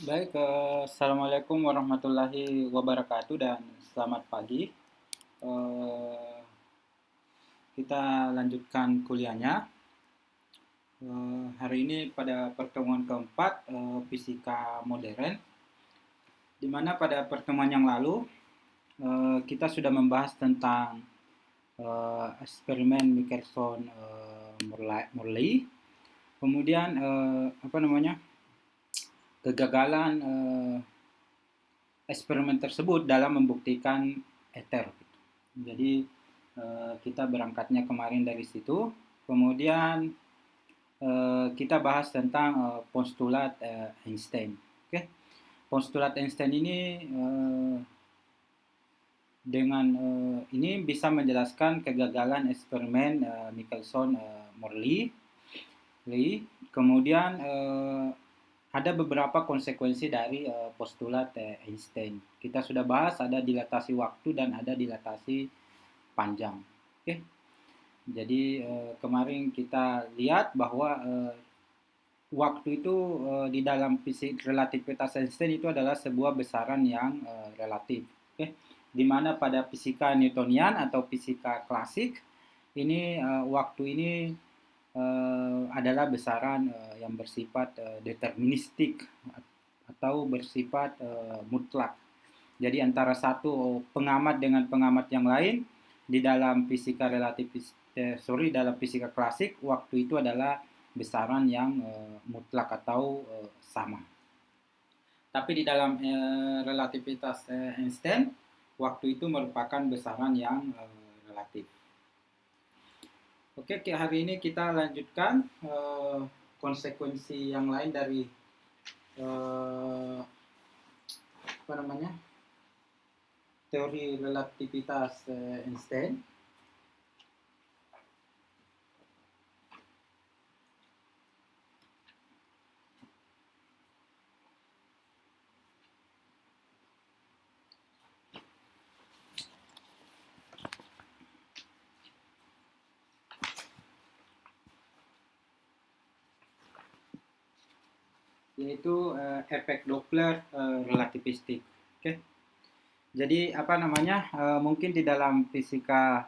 Baik, Assalamualaikum warahmatullahi wabarakatuh dan selamat pagi. Eh, kita lanjutkan kuliahnya. Hari ini pada pertemuan keempat, fisika modern, di mana pada pertemuan yang lalu kita sudah membahas tentang eksperimen Michelson-Morley, kemudian kegagalan eksperimen tersebut dalam membuktikan ether. Jadi kita berangkatnya kemarin dari situ. Kemudian kita bahas tentang postulat Einstein. Oke, postulat Einstein ini dengan ini bisa menjelaskan kegagalan eksperimen Michelson-Morley. Kemudian ada beberapa konsekuensi dari postulat Einstein. Kita sudah bahas ada dilatasi waktu dan ada dilatasi panjang. Oke. Jadi kemarin kita lihat bahwa waktu itu di dalam fisik relativitas Einstein itu adalah sebuah besaran yang relatif. Oke. Di mana pada fisika Newtonian atau fisika klasik ini waktu ini adalah besaran yang bersifat deterministik atau bersifat mutlak. Jadi antara satu pengamat dengan pengamat yang lain di dalam fisika dalam fisika klasik waktu itu adalah besaran yang mutlak atau sama. Tapi di dalam relativitas Einstein waktu itu merupakan besaran yang relatif. Oke, hari ini kita lanjutkan konsekuensi yang lain dari apa namanya teori relativitas Einstein. Yaitu efek Doppler relativistik. Oke. Jadi apa namanya? Mungkin di dalam fisika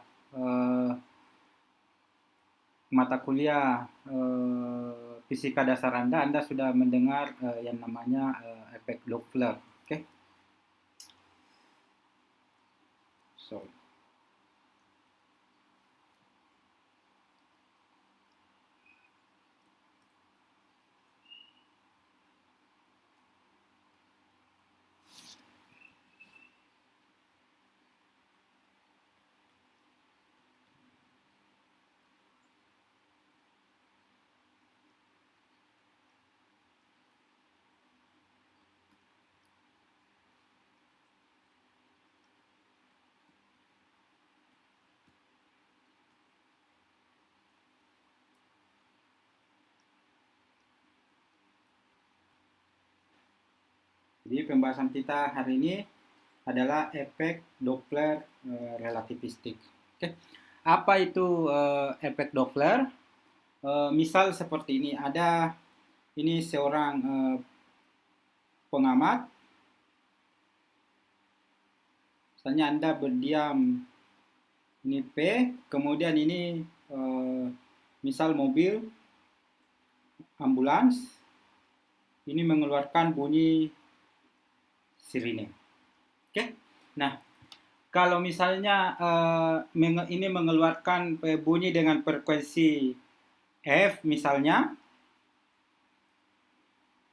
mata kuliah fisika dasar Anda sudah mendengar yang namanya efek Doppler. Oke. Sorry. Jadi pembahasan kita hari ini adalah efek Doppler relativistik. Oke. Apa itu efek Doppler? Misal seperti ini, ada ini seorang pengamat, misalnya Anda berdiam ini P, kemudian ini misal mobil ambulans ini mengeluarkan bunyi sirine. Oke. Nah, kalau misalnya ini mengeluarkan bunyi dengan frekuensi F misalnya,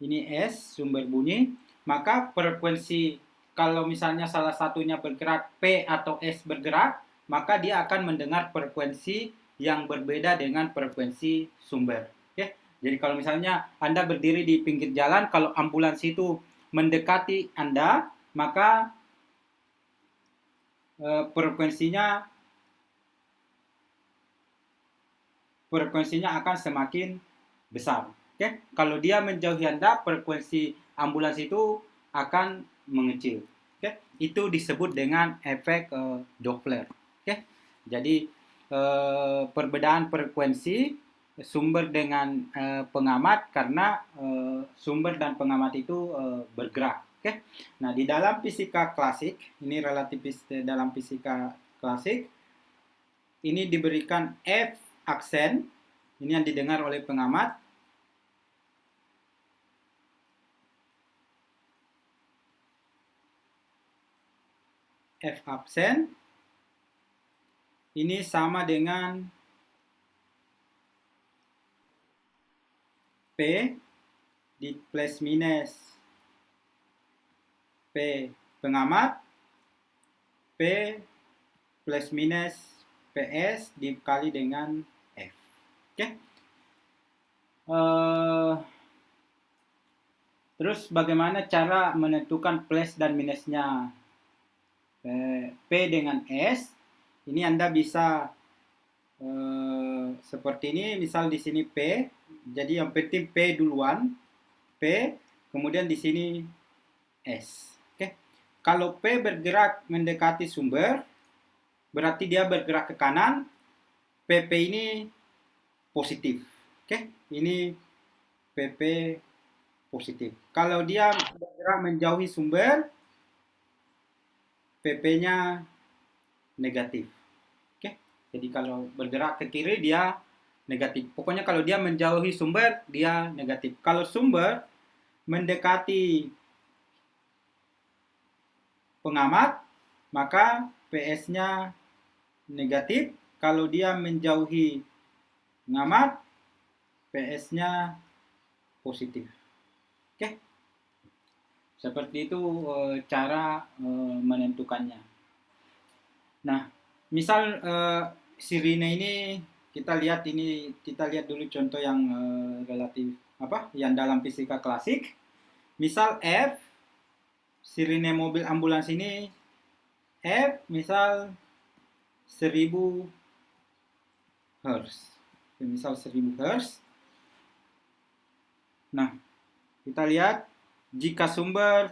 ini S sumber bunyi, maka frekuensi kalau misalnya salah satunya bergerak P atau S bergerak, maka dia akan mendengar frekuensi yang berbeda dengan frekuensi sumber. Oke. Jadi kalau misalnya Anda berdiri di pinggir jalan, kalau ambulans itu mendekati Anda, maka frekuensinya akan semakin besar. Oke, kalau dia menjauhi Anda, frekuensi ambulans itu akan mengecil. Oke, itu disebut dengan efek Doppler. Oke, jadi perbedaan frekuensi sumber dengan pengamat karena sumber dan pengamat itu bergerak. Oke. Nah, di dalam fisika klasik, ini relativis dalam fisika klasik, ini diberikan F aksen, ini yang didengar oleh pengamat. F aksen ini sama dengan P di plus minus P pengamat, P plus minus PS dikali dengan F. Oke. Terus bagaimana cara menentukan plus dan minusnya P dengan S? Ini Anda bisa seperti ini, misal di sini P, jadi yang penting P duluan, P, kemudian di sini S. Oke. Kalau P bergerak mendekati sumber, berarti dia bergerak ke kanan, PP ini positif. Oke, ini PP positif. Kalau dia bergerak menjauhi sumber, PP-nya negatif. Oke, jadi kalau bergerak ke kiri dia negatif. Pokoknya kalau dia menjauhi sumber, dia negatif. Kalau sumber mendekati pengamat, maka PS-nya negatif. Kalau dia menjauhi pengamat, PS-nya positif. Oke, seperti itu cara menentukannya. Nah, misal sirine ini kita lihat dulu contoh yang relatif yang dalam fisika klasik. Misal F, sirine mobil ambulans ini F misal 1000 Hz. Misal 1000 Hz. Nah, kita lihat jika sumber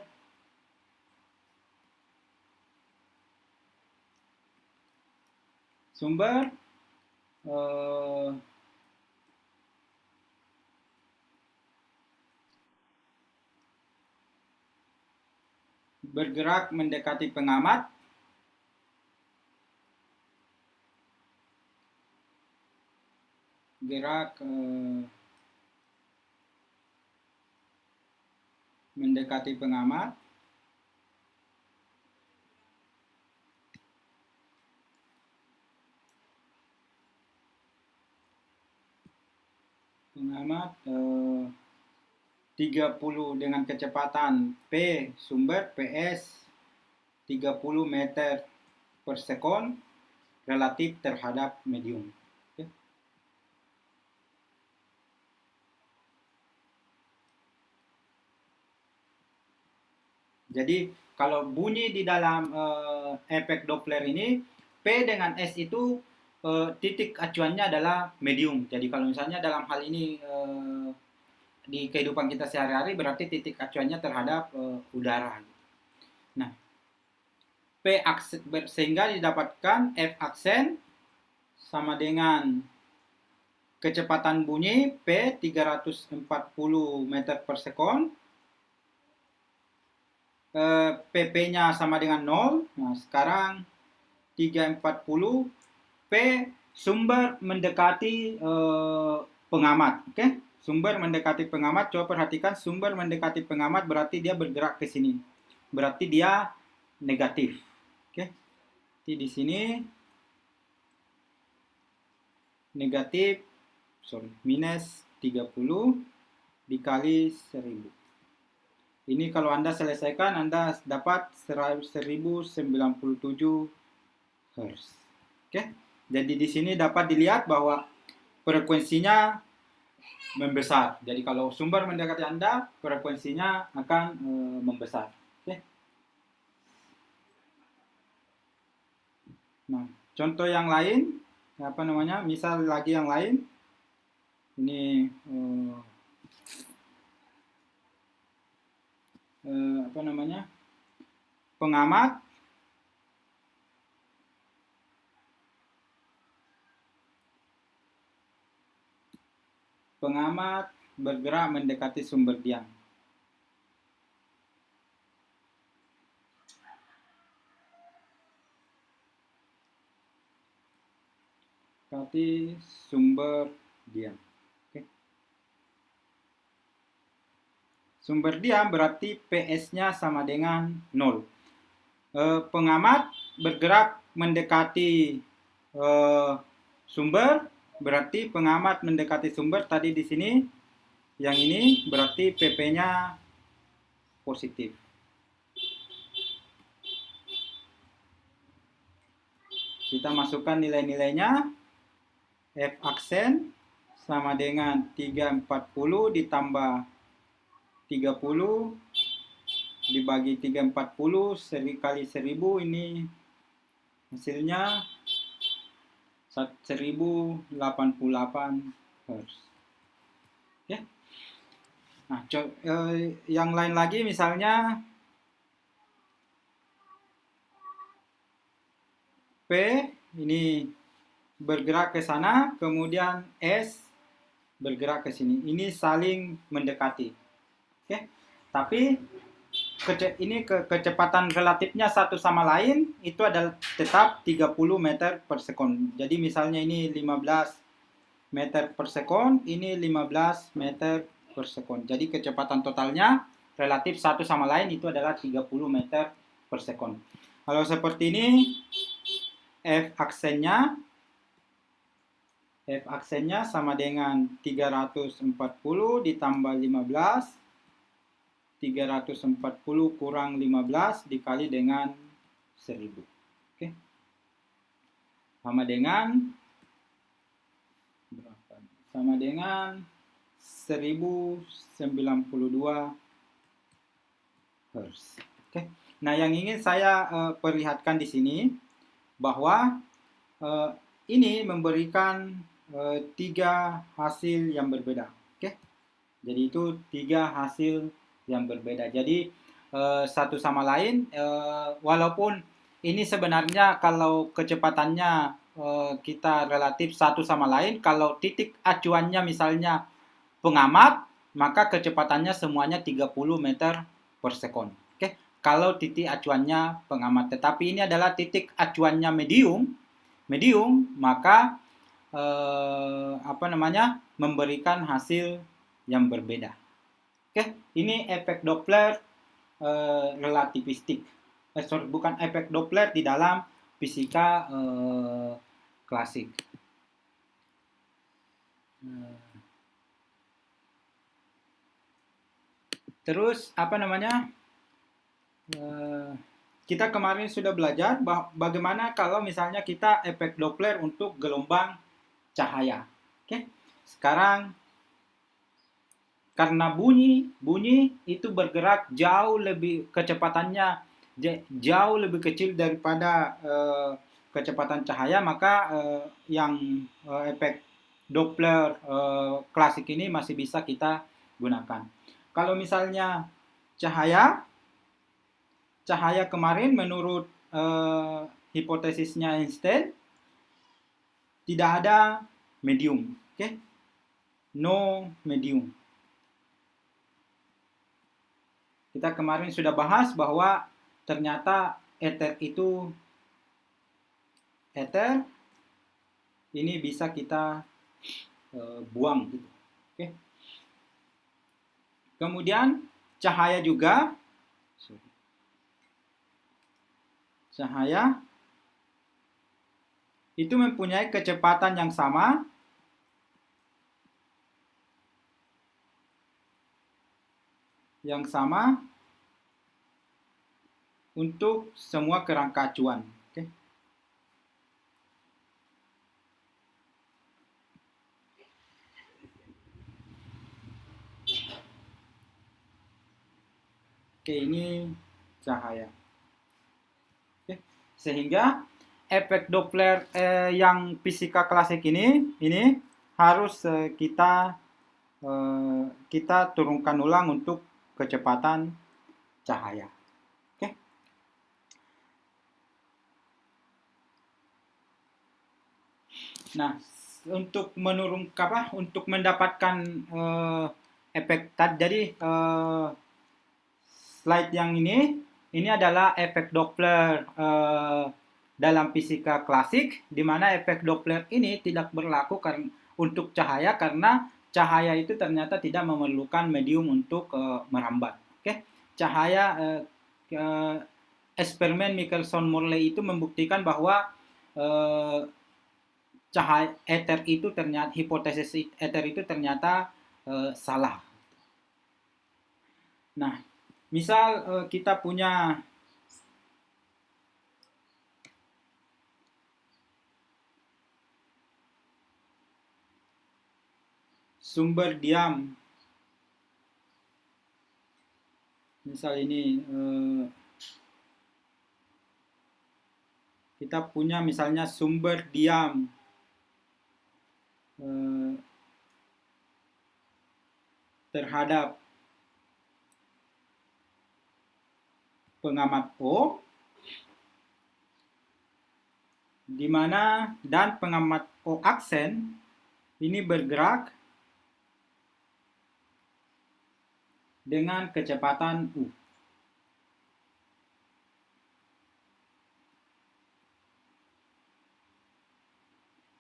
bergerak mendekati pengamat, mendekati pengamat, pengamat 30 dengan kecepatan P sumber PS 30 meter per sekon relatif terhadap medium. Oke. Jadi kalau bunyi di dalam efek Doppler ini P dengan S itu titik acuannya adalah medium. Jadi kalau misalnya dalam hal ini di kehidupan kita sehari-hari berarti titik acuannya terhadap udara. Nah, P aksen sehingga didapatkan F aksen sama dengan kecepatan bunyi P 340 meter per sekon, PP-nya sama dengan 0. Nah, sekarang 340 P sumber mendekati pengamat. Oke, sumber mendekati pengamat. Coba perhatikan, sumber mendekati pengamat berarti dia bergerak ke sini. Berarti dia negatif. Oke. Jadi di sini negatif minus 30 dikali 1000. Ini kalau Anda selesaikan Anda dapat 1097 Hz. Oke. Jadi di sini dapat dilihat bahwa frekuensinya membesar. Jadi kalau sumber mendekati Anda, frekuensinya akan membesar. Oke. Nah, contoh yang lain, misal lagi yang lain, ini pengamat pengamat bergerak mendekati sumber diam. Mendekati sumber diam. Oke. Sumber diam berarti PS-nya sama dengan 0. Pengamat bergerak mendekati sumber, berarti pengamat mendekati sumber tadi di sini, yang ini berarti PP-nya positif. Kita masukkan nilai-nilainya. F aksen sama dengan 340 ditambah 30 dibagi 340 kali 1000, ini hasilnya 1088 Hz. Oke. Nah, yang lain lagi misalnya P ini bergerak ke sana, kemudian S bergerak ke sini. Ini saling mendekati. Oke. Tapi ini kecepatan relatifnya satu sama lain itu adalah tetap 30 meter per sekon. Jadi misalnya ini 15 meter per sekon, ini 15 meter per sekon. Jadi kecepatan totalnya relatif satu sama lain itu adalah 30 meter per sekon. Kalau seperti ini, F aksennya sama dengan 340 ditambah 15, 340 kurang 15 dikali dengan 1000. Oke. Sama dengan berapa? Sama dengan 1092 Hz. Oke. Nah, yang ingin saya perlihatkan di sini bahwa ini memberikan 3 hasil yang berbeda. Oke. Jadi itu 3 hasil yang berbeda. Jadi satu sama lain, walaupun ini sebenarnya kalau kecepatannya kita relatif satu sama lain, kalau titik acuannya misalnya pengamat, maka kecepatannya semuanya 30 meter per sekon. Oke. Kalau titik acuannya pengamat, tetapi ini adalah titik acuannya medium, maka memberikan hasil yang berbeda. Oke, ini efek Doppler relativistik. Bukan efek Doppler di dalam fisika klasik. Terus kita kemarin sudah belajar bagaimana kalau misalnya kita efek Doppler untuk gelombang cahaya. Oke. Sekarang karena bunyi itu bergerak jauh lebih, kecepatannya jauh lebih kecil daripada kecepatan cahaya, maka yang efek Doppler klasik ini masih bisa kita gunakan. Kalau misalnya cahaya kemarin menurut hipotesisnya Einstein tidak ada medium, oke? No medium. Kita kemarin sudah bahas bahwa ternyata ether ini bisa kita buang gitu. Oke. Kemudian cahaya juga. Cahaya itu mempunyai kecepatan yang sama untuk semua kerangka acuan. Oke. Oke, ini cahaya. Oke. Sehingga efek Doppler yang fisika klasik ini harus kita turunkan ulang untuk kecepatan cahaya. Oke. Nah, untuk untuk mendapatkan efek tadi. Jadi slide yang ini adalah efek Doppler dalam fisika klasik, di mana efek Doppler ini tidak berlaku untuk cahaya karena cahaya itu ternyata tidak memerlukan medium untuk merambat. Oke, cahaya eksperimen Michelson-Morley itu membuktikan bahwa cahaya ether itu ternyata, hipotesis ether itu ternyata salah. Nah, misal kita punya sumber diam, misal ini kita punya misalnya sumber diam terhadap pengamat O, di mana dan pengamat O aksen ini bergerak dengan kecepatan U.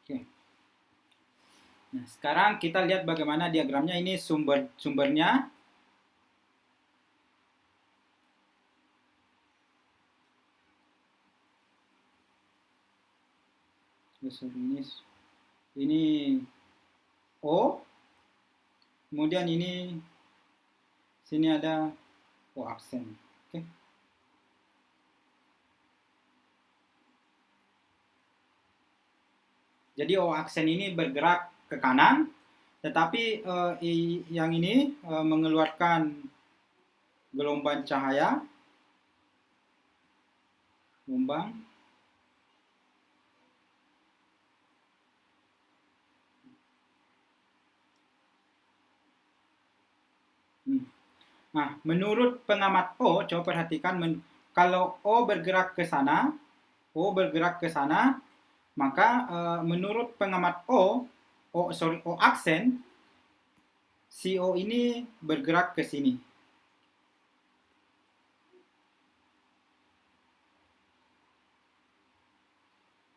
Oke. Nah, sekarang kita lihat bagaimana diagramnya. Ini sumbernya. Ini O, kemudian ini sini ada O aksen. Oke. Jadi O aksen ini bergerak ke kanan, tetapi yang ini mengeluarkan gelombang cahaya, gelombang Nah, menurut pengamat O, coba perhatikan, kalau O bergerak ke sana, maka menurut pengamat O aksen, si O ini bergerak ke sini.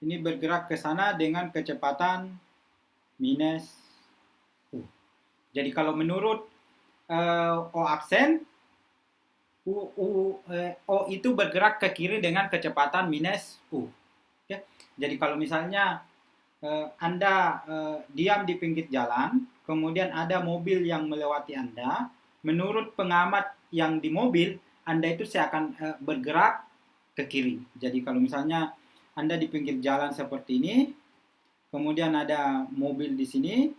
Ini bergerak ke sana dengan kecepatan minus U. Jadi kalau menurut O aksen, O itu bergerak ke kiri dengan kecepatan minus U. Oke? Jadi kalau misalnya Anda diam di pinggir jalan, kemudian ada mobil yang melewati Anda, menurut pengamat yang di mobil, Anda itu akan bergerak ke kiri. Jadi kalau misalnya Anda di pinggir jalan seperti ini, kemudian ada mobil di sini.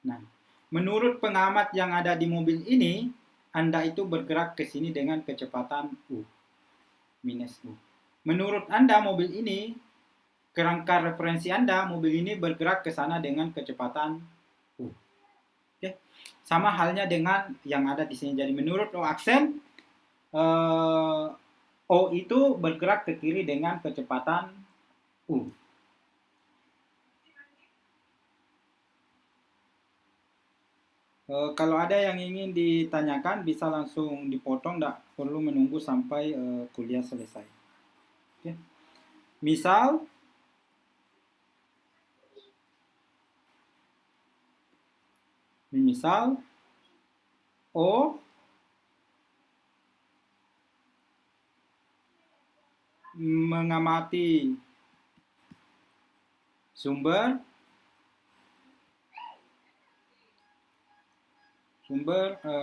Nah, menurut pengamat yang ada di mobil ini, Anda itu bergerak ke sini dengan kecepatan U, minus U. Menurut Anda mobil ini, kerangka referensi Anda, mobil ini bergerak ke sana dengan kecepatan U. Oke. Sama halnya dengan yang ada di sini. Jadi menurut O aksen, O itu bergerak ke kiri dengan kecepatan U. Kalau ada yang ingin ditanyakan, bisa langsung dipotong, tidak perlu menunggu sampai kuliah selesai. Oke. Misal, O mengamati sumber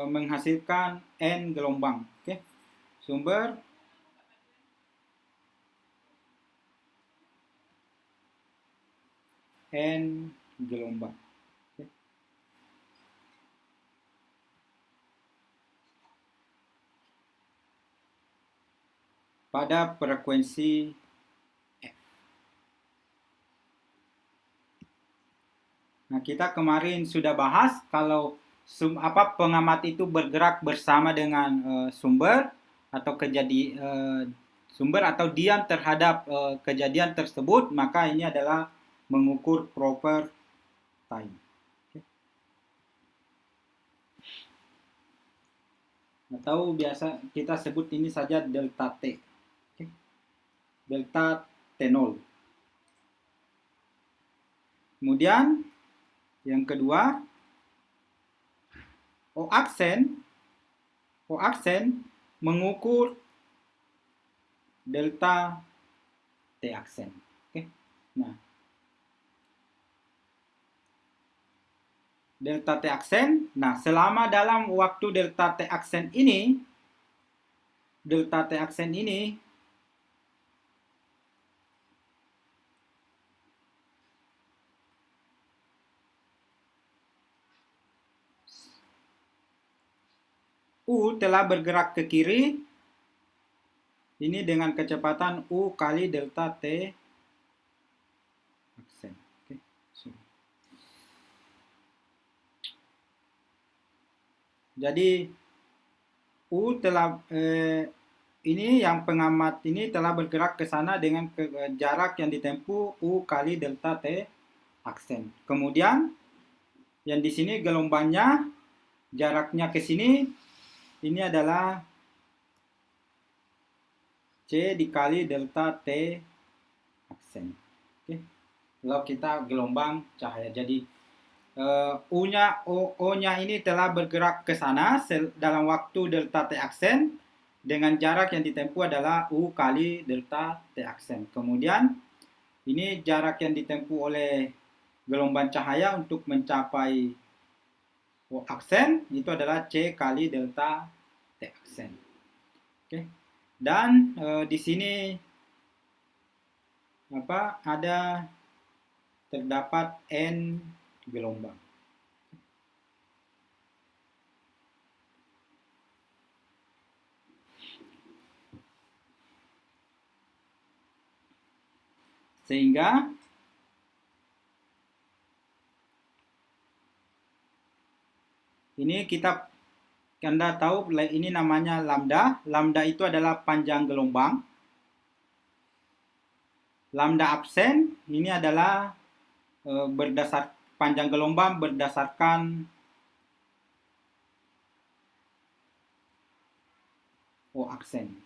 menghasilkan N gelombang. Oke. Sumber N gelombang. Oke. Pada frekuensi F. Nah, kita kemarin sudah bahas kalau pengamat itu bergerak bersama dengan sumber atau sumber atau diam terhadap kejadian tersebut, maka ini adalah mengukur proper time. Atau biasa kita sebut ini saja delta T. Delta T0. Kemudian yang kedua, O aksen mengukur delta T aksen. Oke. Nah, delta T aksen. Nah, selama dalam waktu delta T aksen ini U telah bergerak ke kiri ini dengan kecepatan U kali delta T aksen. Oke. Jadi U telah ini yang pengamat ini telah bergerak ke sana dengan jarak yang ditempuh U kali delta T aksen. Kemudian yang di sini gelombangnya jaraknya ke sini ini adalah C dikali delta T aksen. Oke. Kalau kita gelombang cahaya. Jadi O-nya ini telah bergerak ke sana dalam waktu delta T aksen dengan jarak yang ditempuh adalah U kali delta T aksen. Kemudian ini jarak yang ditempuh oleh gelombang cahaya untuk mencapai O aksen itu adalah C kali delta T aksen. Oke. Dan di sini ada terdapat N gelombang. Sehingga ini Anda tahu ini namanya lambda. Lambda itu adalah panjang gelombang. Lambda absen ini adalah panjang gelombang berdasarkan O aksen.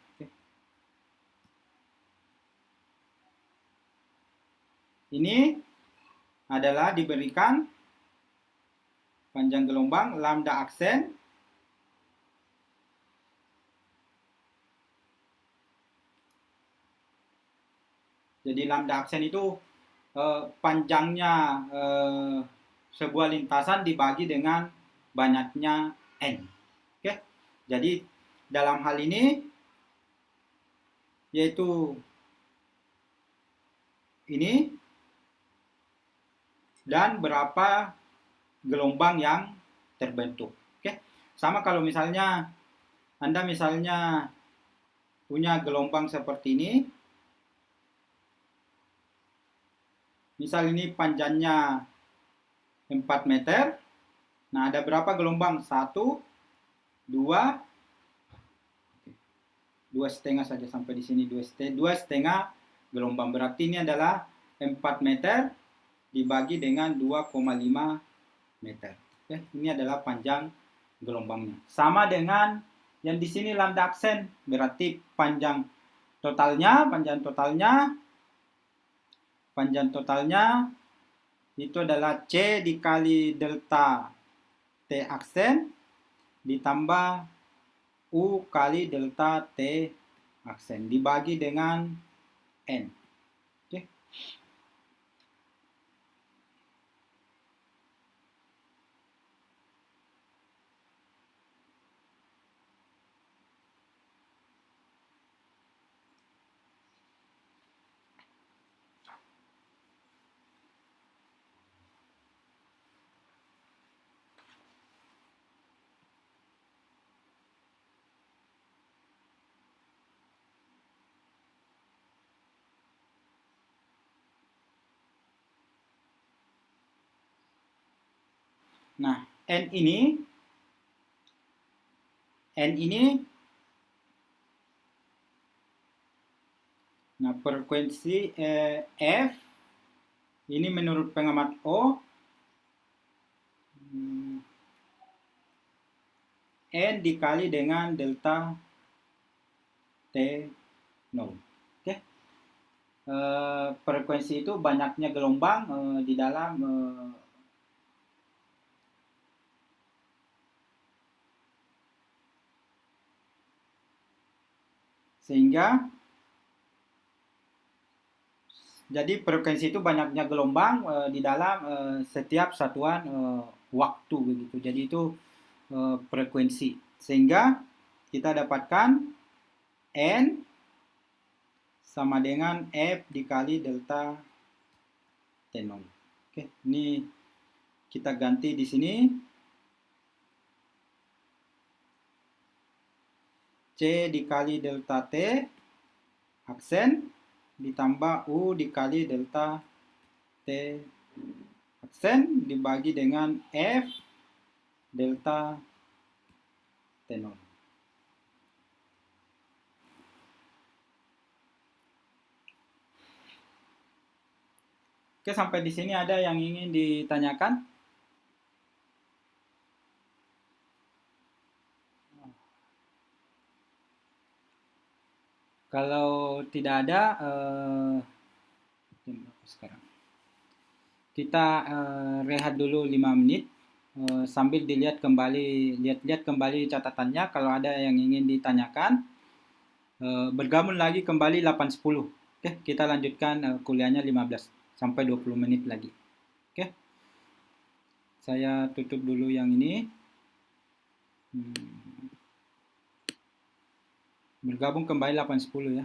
Ini adalah diberikan panjang gelombang lambda aksen jadi lambda aksen itu panjangnya sebuah lintasan dibagi dengan banyaknya N. Oke. Jadi dalam hal ini yaitu ini dan berapa gelombang yang terbentuk. Oke. Sama kalau misalnya Anda punya gelombang seperti ini. Misal ini panjangnya 4 meter. Nah, ada berapa gelombang? 1, 2, 2,5 saja sampai di sini 2,5 gelombang. Berarti ini adalah 4 meter dibagi dengan 2,5 meter. Oke, ini adalah panjang gelombangnya. Sama dengan yang di sini lambda aksen, berarti panjang totalnya itu adalah C dikali delta T aksen ditambah U kali delta T aksen dibagi dengan N. Oke. Nah, N ini Nah, frekuensi F ini menurut pengamat O N dikali dengan delta T0. Oke. Frekuensi itu banyaknya gelombang di dalam sehingga jadi frekuensi itu banyaknya gelombang di dalam setiap satuan waktu begitu. Jadi itu frekuensi. Sehingga kita dapatkan N sama dengan F dikali delta T0. Oke, ini kita ganti di sini. C dikali delta T aksen ditambah U dikali delta T aksen dibagi dengan F delta T0. Oke, sampai di sini ada yang ingin ditanyakan? Kalau tidak ada, sekarang kita rehat dulu 5 menit sambil lihat kembali catatannya. Kalau ada yang ingin ditanyakan, bergabung lagi kembali 8.10. Oke, kita lanjutkan kuliahnya 15 sampai 20 menit lagi. Oke, saya tutup dulu yang ini. Bergabung kembali 8.10 ya.